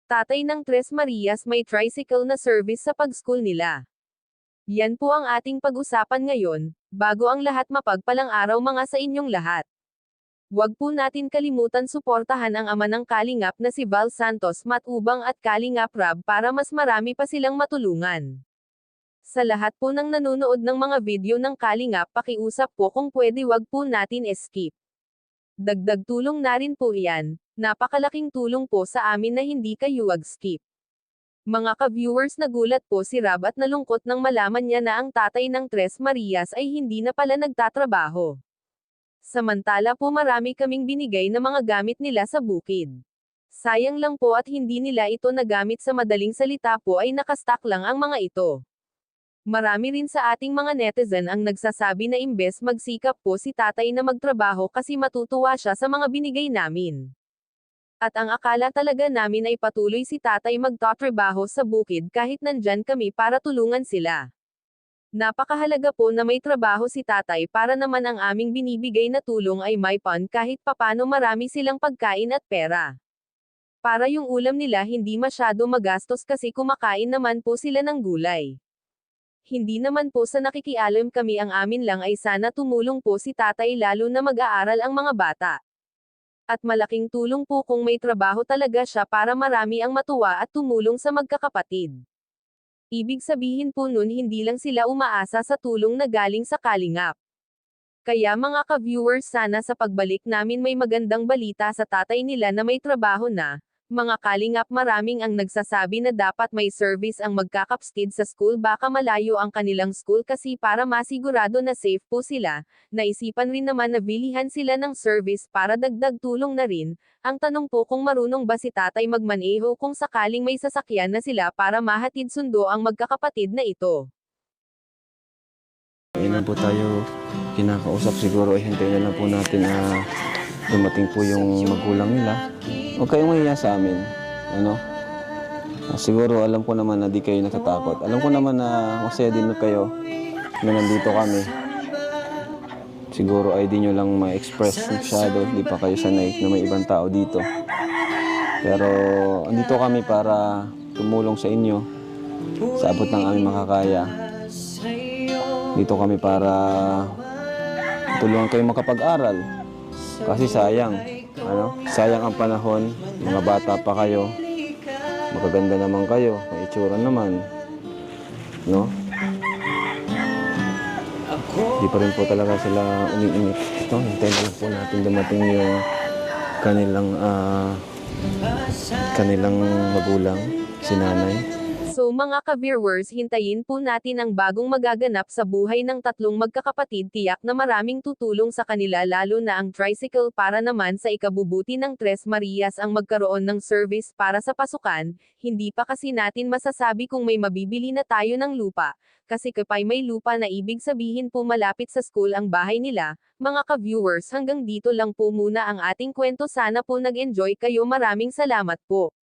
Tatay ng Tres Marias may tricycle na service sa pag-school nila. Yan po ang ating pag-usapan ngayon. Bago ang lahat, mapagpalang araw mga sa inyong lahat. Huwag po natin kalimutan suportahan ang ama ng Kalingap na si Val Santos Matubang at Kalingap Rab para mas marami pa silang matulungan. Sa lahat po ng nanonood ng mga video ng Kalingap, pakiusap po kung pwede wag po natin skip. Dagdag tulong na rin po yan. Napakalaking tulong po sa amin na hindi kayo skip. Mga ka-viewers, nagulat po si Rab at nalungkot nang malaman niya na ang tatay ng Tres Marias ay hindi na pala nagtatrabaho. Samantala po marami kaming binigay na mga gamit nila sa bukid. Sayang lang po at hindi nila ito nagamit, sa madaling salita po ay nakastock lang ang mga ito. Marami rin sa ating mga netizen ang nagsasabi na imbes magsikap po si tatay na magtrabaho kasi matutuwa siya sa mga binigay namin. At ang akala talaga namin ay patuloy si tatay magtatrabaho sa bukid kahit nandyan kami para tulungan sila. Napakahalaga po na may trabaho si tatay para naman ang aming binibigay na tulong ay may pan kahit papano marami silang pagkain at pera. Para yung ulam nila hindi masyado magastos kasi kumakain naman po sila ng gulay. Hindi naman po sa nakikialam kami, ang amin lang ay sana tumulong po si tatay lalo na mag-aaral ang mga bata. At malaking tulong po kung may trabaho talaga siya para marami ang matuwa at tumulong sa magkakapatid. Ibig sabihin po nun hindi lang sila umaasa sa tulong na galing sa Kalingap. Kaya mga ka-viewers, sana sa pagbalik namin may magandang balita sa tatay nila na may trabaho na. Mga Kalingap, maraming ang nagsasabi na dapat may service ang magkakapatid sa school, baka malayo ang kanilang school kasi para masigurado na safe po sila. Naisipan rin naman na bilihan sila ng service para dagdag tulong na rin. Ang tanong po kung marunong ba si tatay magmaneho kung sakaling may sasakyan na sila para mahatid sundo ang magkakapatid na ito. Ayun na po tayo kinakausap, siguro hintayin na lang po natin na dumating po yung magulang nila. Huwag kayong mahiya sa amin. Siguro alam ko naman na di kayo natatakot. Alam ko naman na masaya din kayo na nandito kami. Siguro ay di nyo lang ma-express masyado. Di pa kayo sanay na may ibang tao dito. Pero andito kami para tumulong sa inyo sa abot ng aming makakaya. Dito kami para tulungan kayo makapag-aral. Kasi sayang. Sayang ang panahon. Mga bata pa kayo. Magaganda naman kayo. May itsura naman. No? Di pa rin po talaga sila umiinit. Ito, hintayin na lang po natin dumating yung kanilang magulang, si nanay. So mga ka-viewers, hintayin po natin ang bagong magaganap sa buhay ng tatlong magkakapatid. Tiyak na maraming tutulong sa kanila, lalo na ang tricycle para naman sa ikabubuti ng Tres Marias ang magkaroon ng service para sa pasukan. Hindi pa kasi natin masasabi kung may mabibili na tayo ng lupa. Kasi kapay may lupa na ibig sabihin po malapit sa school ang bahay nila. Mga ka-viewers, hanggang dito lang po muna ang ating kwento. Sana po nag-enjoy kayo. Maraming salamat po.